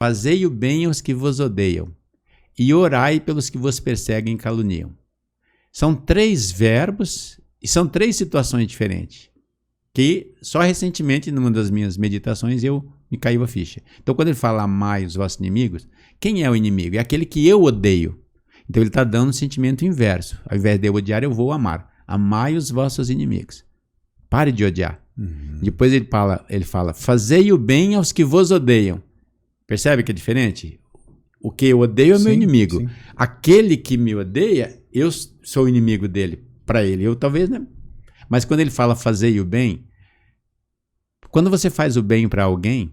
fazei o bem aos que vos odeiam, e orai pelos que vos perseguem e caluniam. São 3 verbos e são 3 situações diferentes, que só recentemente, numa das minhas meditações, me caiu a ficha. Então, quando ele fala amai os vossos inimigos, quem é o inimigo? É aquele que eu odeio. Então, ele está dando um sentimento inverso. Ao invés de eu odiar, eu vou amar. Amai os vossos inimigos. Pare de odiar. Depois ele fala, fazei o bem aos que vos odeiam. Percebe que é diferente? O que eu odeio é meu inimigo. Sim. Aquele que me odeia, eu sou o inimigo dele. Para ele, eu talvez, né? Mas quando ele fala fazei o bem, quando você faz o bem para alguém,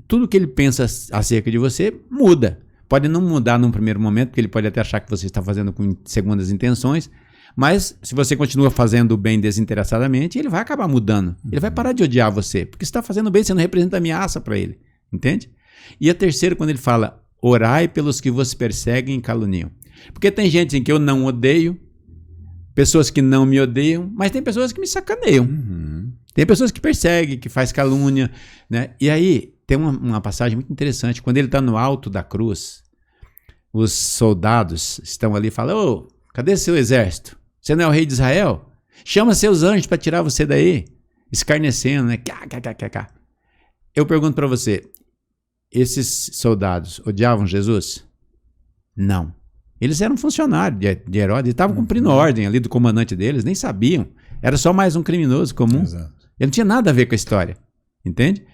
tudo que ele pensa acerca de você muda. Pode não mudar num primeiro momento, porque ele pode até achar que você está fazendo com segundas intenções, mas se você continua fazendo o bem desinteressadamente, ele vai acabar mudando. Ele vai parar de odiar você, porque você está fazendo o bem, você não representa ameaça para ele. Entende? E a terceira, quando ele fala, orai pelos que vos perseguem e caluniam. Porque tem gente em que eu não odeio, pessoas que não me odeiam, mas tem pessoas que me sacaneiam. Tem pessoas que perseguem, que faz calúnia, né? E aí, tem uma passagem muito interessante. Quando ele está no alto da cruz, os soldados estão ali e falam, ô, cadê seu exército? Você não é o rei de Israel? Chama seus anjos para tirar você daí. Escarnecendo, né? Eu pergunto para você, esses soldados odiavam Jesus? Não. Eles eram funcionários de Herodes, estavam cumprindo ordem ali do comandante deles, nem sabiam. Era só mais um criminoso comum. Exato. Ele não tinha nada a ver com a história. Entende?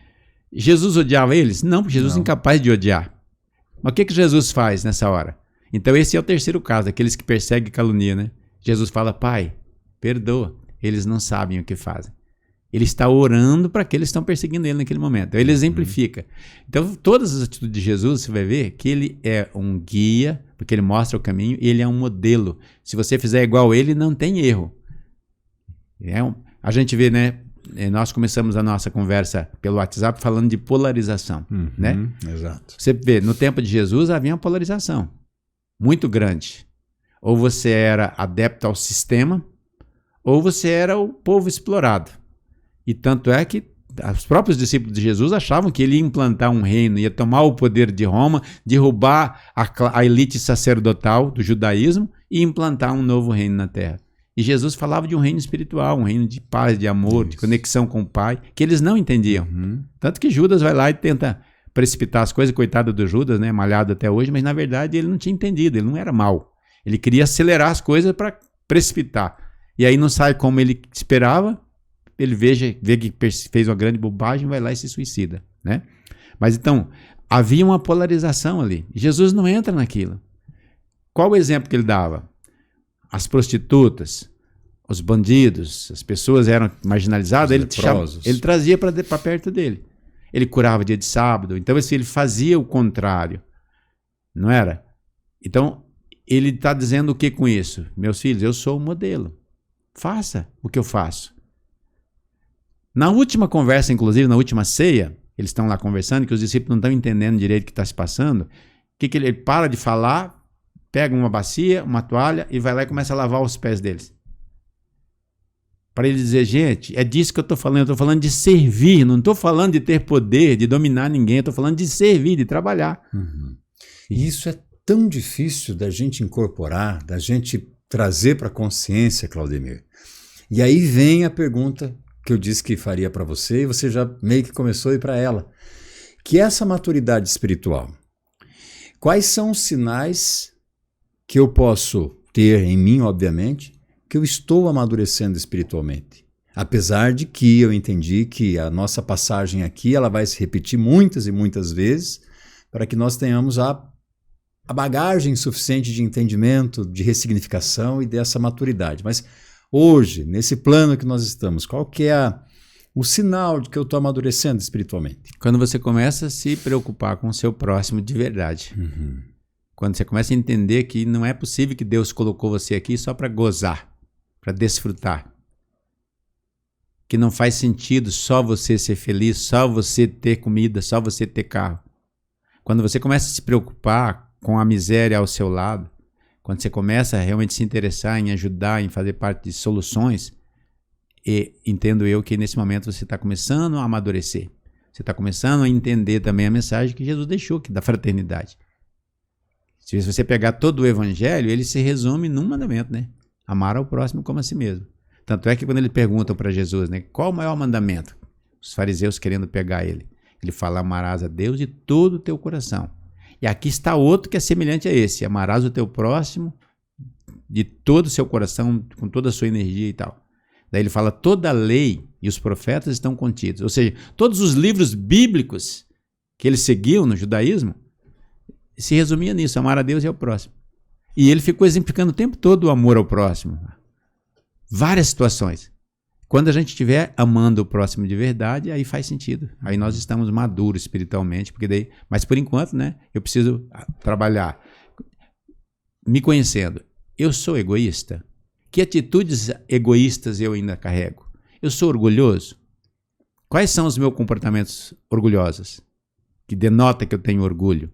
Jesus odiava eles? Não, porque Jesus é incapaz de odiar. Mas o que Jesus faz nessa hora? Então esse é o terceiro caso, aqueles que perseguem e caluniam, né? Jesus fala, Pai, perdoa, eles não sabem o que fazem. Ele está orando para aqueles que estão perseguindo ele naquele momento. Então ele exemplifica. Então todas as atitudes de Jesus, você vai ver que ele é um guia, porque ele mostra o caminho, e ele é um modelo. Se você fizer igual ele, não tem erro. A gente vê, né? Nós começamos a nossa conversa pelo WhatsApp falando de polarização, né? Exato. Você vê, no tempo de Jesus havia uma polarização muito grande. Ou você era adepto ao sistema, ou você era o povo explorado. E tanto é que os próprios discípulos de Jesus achavam que ele ia implantar um reino, ia tomar o poder de Roma, derrubar a elite sacerdotal do judaísmo e implantar um novo reino na terra. E Jesus falava de um reino espiritual, um reino de paz, de amor, de conexão com o Pai, que eles não entendiam. Tanto que Judas vai lá e tenta precipitar as coisas, coitado do Judas, né, malhado até hoje, mas na verdade ele não tinha entendido, ele não era mau. Ele queria acelerar as coisas para precipitar. E aí não sai como ele esperava, ele vê que fez uma grande bobagem, vai lá e se suicida, né? Mas então, havia uma polarização ali. Jesus não entra naquilo. Qual o exemplo que ele dava? As prostitutas, os bandidos, as pessoas eram marginalizadas, ele trazia para perto dele. Ele curava dia de sábado, então ele fazia o contrário, não era? Então, ele está dizendo o que com isso? Meus filhos, eu sou o modelo, faça o que eu faço. Na última conversa, inclusive, na última ceia, eles estão lá conversando, que os discípulos não estão entendendo direito o que está se passando, que ele para de falar, pega uma bacia, uma toalha e vai lá e começa a lavar os pés deles. Para ele dizer, gente, é disso que eu estou falando. Eu estou falando de servir, não estou falando de ter poder, de dominar ninguém. Eu estou falando de servir, de trabalhar. E isso é tão difícil da gente incorporar, da gente trazer para a consciência, Claudemir. E aí vem a pergunta que eu disse que faria para você, e você já meio que começou a ir para ela. Que é essa maturidade espiritual. Quais são os sinais que eu posso ter em mim, obviamente, que eu estou amadurecendo espiritualmente. Apesar de que eu entendi que a nossa passagem aqui ela vai se repetir muitas e muitas vezes para que nós tenhamos a bagagem suficiente de entendimento, de ressignificação e dessa maturidade. Mas hoje, nesse plano que nós estamos, qual que é o sinal de que eu estou amadurecendo espiritualmente? Quando você começa a se preocupar com o seu próximo de verdade. Quando você começa a entender que não é possível que Deus colocou você aqui só para gozar, para desfrutar. Que não faz sentido só você ser feliz, só você ter comida, só você ter carro. Quando você começa a se preocupar com a miséria ao seu lado, quando você começa a realmente se interessar em ajudar, em fazer parte de soluções, e entendo eu que nesse momento você está começando a amadurecer. Você está começando a entender também a mensagem que Jesus deixou, que da fraternidade. Se você pegar todo o evangelho, ele se resume num mandamento, né? Amar ao próximo como a si mesmo. Tanto é que quando ele pergunta para Jesus, né, qual o maior mandamento? Os fariseus querendo pegar ele. Ele fala, amarás a Deus de todo o teu coração. E aqui está outro que é semelhante a esse. Amarás o teu próximo de todo o seu coração, com toda a sua energia e tal. Daí ele fala, toda a lei e os profetas estão contidos. Ou seja, todos os livros bíblicos que eles seguiam no judaísmo, se resumia nisso, amar a Deus e ao próximo. E ele ficou exemplificando o tempo todo o amor ao próximo. Várias situações. Quando a gente estiver amando o próximo de verdade, aí faz sentido. Aí nós estamos maduros espiritualmente, porque daí, mas por enquanto, né, eu preciso trabalhar me conhecendo. Eu sou egoísta? Que atitudes egoístas eu ainda carrego? Eu sou orgulhoso? Quais são os meus comportamentos orgulhosos? Que denota que eu tenho orgulho?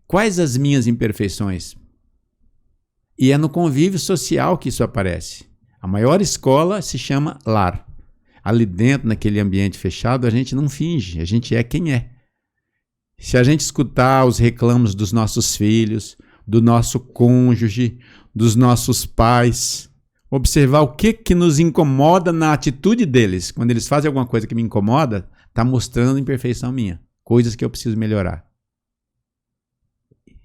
Quais as minhas imperfeições? E é no convívio social que isso aparece. A maior escola se chama lar. Ali dentro, naquele ambiente fechado, a gente não finge, a gente é quem é. Se a gente escutar os reclamos dos nossos filhos, do nosso cônjuge, dos nossos pais, observar o que nos incomoda na atitude deles. Quando eles fazem alguma coisa que me incomoda, está mostrando imperfeição minha, coisas que eu preciso melhorar.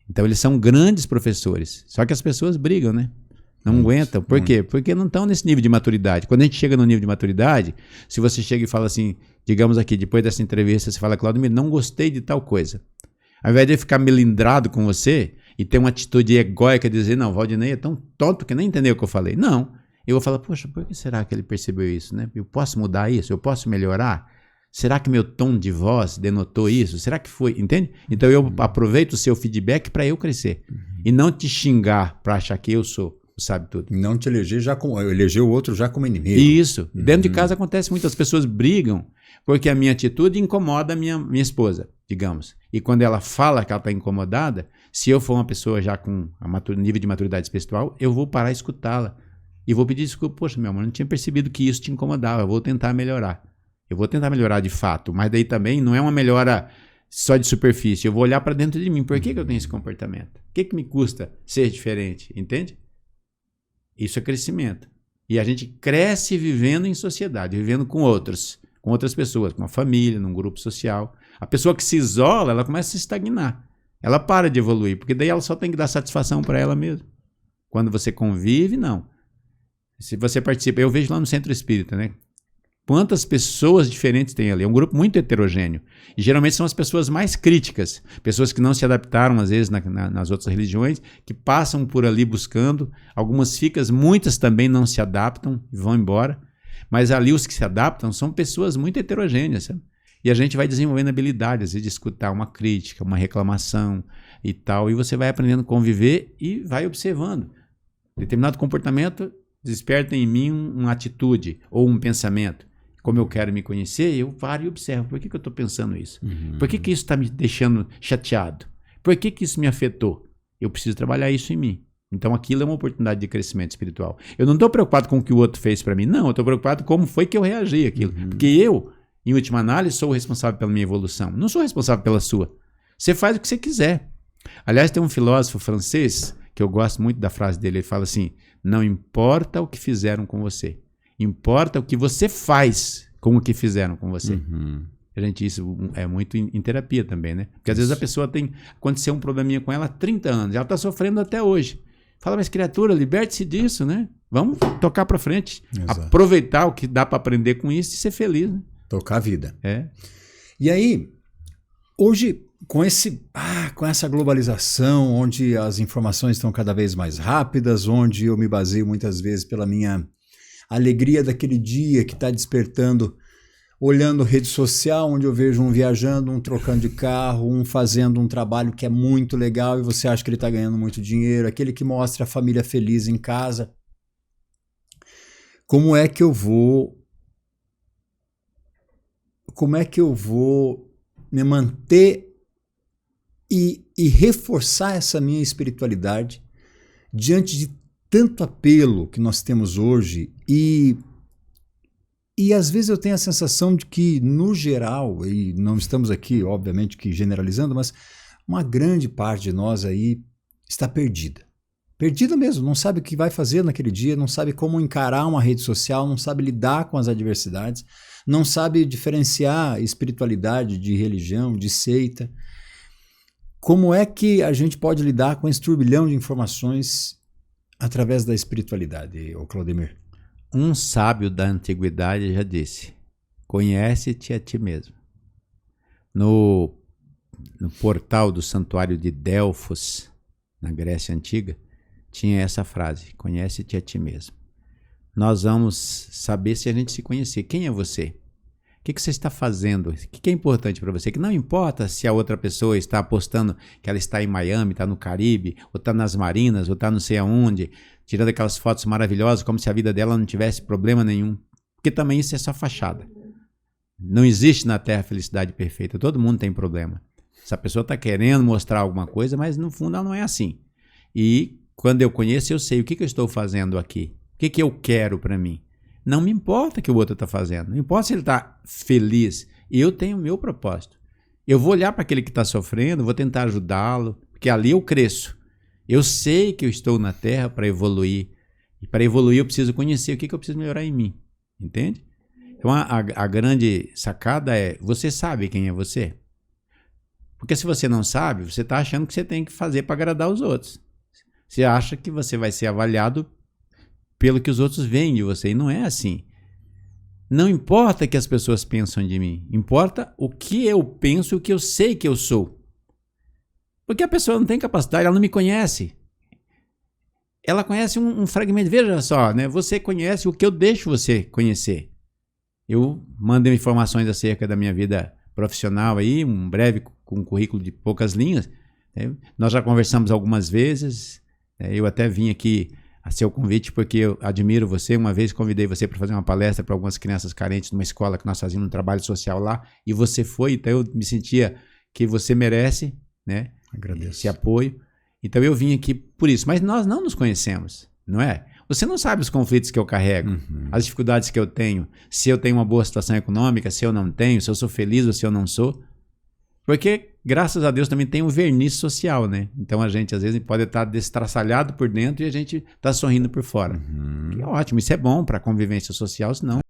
Então eles são grandes professores, só que as pessoas brigam, né? Não aguentam. Por quê? Porque não estão nesse nível de maturidade. Quando a gente chega no nível de maturidade, se você chega e fala assim, digamos aqui, depois dessa entrevista, você fala, Claudemir, não gostei de tal coisa. Ao invés de ele ficar melindrado com você e ter uma atitude egóica de dizer, não, Valdinei é tão tonto que nem entendeu o que eu falei. Não. Eu vou falar, poxa, por que será que ele percebeu isso, né? Eu posso mudar isso? Eu posso melhorar? Será que meu tom de voz denotou isso? Será que foi? Entende? Então eu aproveito o seu feedback para eu crescer. E não te xingar para achar que eu sou. Sabe tudo. Não te eleger eleger o outro já como inimigo. Isso. Dentro de casa acontece muito. As pessoas brigam porque a minha atitude incomoda a minha esposa, digamos. E quando ela fala que ela está incomodada, se eu for uma pessoa já com nível de maturidade espiritual, eu vou parar e escutá-la. E vou pedir desculpa. Poxa, meu amor, não tinha percebido que isso te incomodava. Eu vou tentar melhorar. Eu vou tentar melhorar de fato. Mas daí também não é uma melhora só de superfície. Eu vou olhar para dentro de mim. Por que eu tenho esse comportamento? O que me custa ser diferente? Entende? Isso é crescimento. E a gente cresce vivendo em sociedade, vivendo com outras pessoas, com uma família, num grupo social. A pessoa que se isola, ela começa a se estagnar. Ela para de evoluir, porque daí ela só tem que dar satisfação para ela mesma. Quando você convive, não. Se você participa, eu vejo lá no Centro Espírita, né? Quantas pessoas diferentes tem ali? É um grupo muito heterogêneo. E geralmente são as pessoas mais críticas, pessoas que não se adaptaram, às vezes, nas outras religiões, que passam por ali buscando. Algumas ficam, muitas também não se adaptam e vão embora. Mas ali os que se adaptam são pessoas muito heterogêneas, sabe? E a gente vai desenvolvendo habilidades, às vezes, de escutar uma crítica, uma reclamação e tal. E você vai aprendendo a conviver e vai observando. Determinado comportamento desperta em mim uma atitude ou um pensamento. Como eu quero me conhecer, eu paro e observo. Por que eu estou pensando isso? Por que isso está me deixando chateado? Por que isso me afetou? Eu preciso trabalhar isso em mim. Então aquilo é uma oportunidade de crescimento espiritual. Eu não estou preocupado com o que o outro fez para mim. Não, eu estou preocupado com como foi que eu reagi àquilo. Porque eu, em última análise, sou o responsável pela minha evolução. Não sou responsável pela sua. Você faz o que você quiser. Aliás, tem um filósofo francês, que eu gosto muito da frase dele, ele fala assim, não importa o que fizeram com você. Importa o que você faz com o que fizeram com você. Gente, isso é muito em terapia também, né? Porque às vezes a pessoa aconteceu um probleminha com ela há 30 anos, ela está sofrendo até hoje. Fala, mas criatura, liberte-se disso, né? Vamos tocar para frente. Exato. Aproveitar o que dá para aprender com isso e ser feliz, né? Tocar a vida. É. E aí, hoje, com essa globalização, onde as informações estão cada vez mais rápidas, onde eu me baseio muitas vezes pela minha alegria daquele dia que está despertando, olhando rede social, onde eu vejo um viajando, um trocando de carro, um fazendo um trabalho que é muito legal e você acha que ele está ganhando muito dinheiro, aquele que mostra a família feliz em casa. Como é que eu vou me manter e reforçar essa minha espiritualidade diante de tanto apelo que nós temos hoje e E às vezes eu tenho a sensação de que, no geral, e não estamos aqui, obviamente, que generalizando, mas uma grande parte de nós aí está perdida. Perdida mesmo, não sabe o que vai fazer naquele dia, não sabe como encarar uma rede social, não sabe lidar com as adversidades, não sabe diferenciar espiritualidade de religião, de seita. Como é que a gente pode lidar com esse turbilhão de informações através da espiritualidade, Claudemir? Um sábio da antiguidade já disse: conhece-te a ti mesmo. No portal do santuário de Delfos, na Grécia Antiga, tinha essa frase: conhece-te a ti mesmo. Nós vamos saber se a gente se conhecer. Quem é você? O que você está fazendo? O que é importante para você? Que não importa se a outra pessoa está apostando que ela está em Miami, está no Caribe, ou está nas Marinas, ou está não sei aonde, tirando aquelas fotos maravilhosas, como se a vida dela não tivesse problema nenhum. Porque também isso é só fachada. Não existe na Terra felicidade perfeita. Todo mundo tem problema. Essa pessoa está querendo mostrar alguma coisa, mas no fundo ela não é assim. E quando eu conheço, eu sei o que eu estou fazendo aqui. O que eu quero para mim. Não me importa o que o outro está fazendo. Não importa se ele está feliz. Eu tenho o meu propósito. Eu vou olhar para aquele que está sofrendo, vou tentar ajudá-lo, porque ali eu cresço. Eu sei que eu estou na Terra para evoluir. E para evoluir eu preciso conhecer o que eu preciso melhorar em mim. Entende? Então a grande sacada é: você sabe quem é você? Porque se você não sabe, você está achando que você tem que fazer para agradar os outros. Você acha que você vai ser avaliado pelo que os outros veem de você. E não é assim. Não importa o que as pessoas pensam de mim. Importa o que eu penso e o que eu sei que eu sou. Porque a pessoa não tem capacidade, ela não me conhece. Ela conhece um fragmento. Veja só, né? Você conhece o que eu deixo você conhecer. Eu mandei informações acerca da minha vida profissional aí, um breve com um currículo de poucas linhas. Né? Nós já conversamos algumas vezes. Eu até vim aqui a seu convite porque eu admiro você. Uma vez convidei você para fazer uma palestra para algumas crianças carentes numa escola que nós fazíamos um trabalho social lá, e você foi. Então eu me sentia que você merece, né, esse apoio. Então eu vim aqui por isso. Mas nós não nos conhecemos, não é? Você não sabe os conflitos que eu carrego, as dificuldades que eu tenho, se eu tenho uma boa situação econômica, se eu não tenho, se eu sou feliz ou se eu não sou. Porque, graças a Deus, também tem um verniz social, né? Então a gente, às vezes, pode estar destraçalhado por dentro e a gente está sorrindo por fora. É ótimo, isso é bom para a convivência social, senão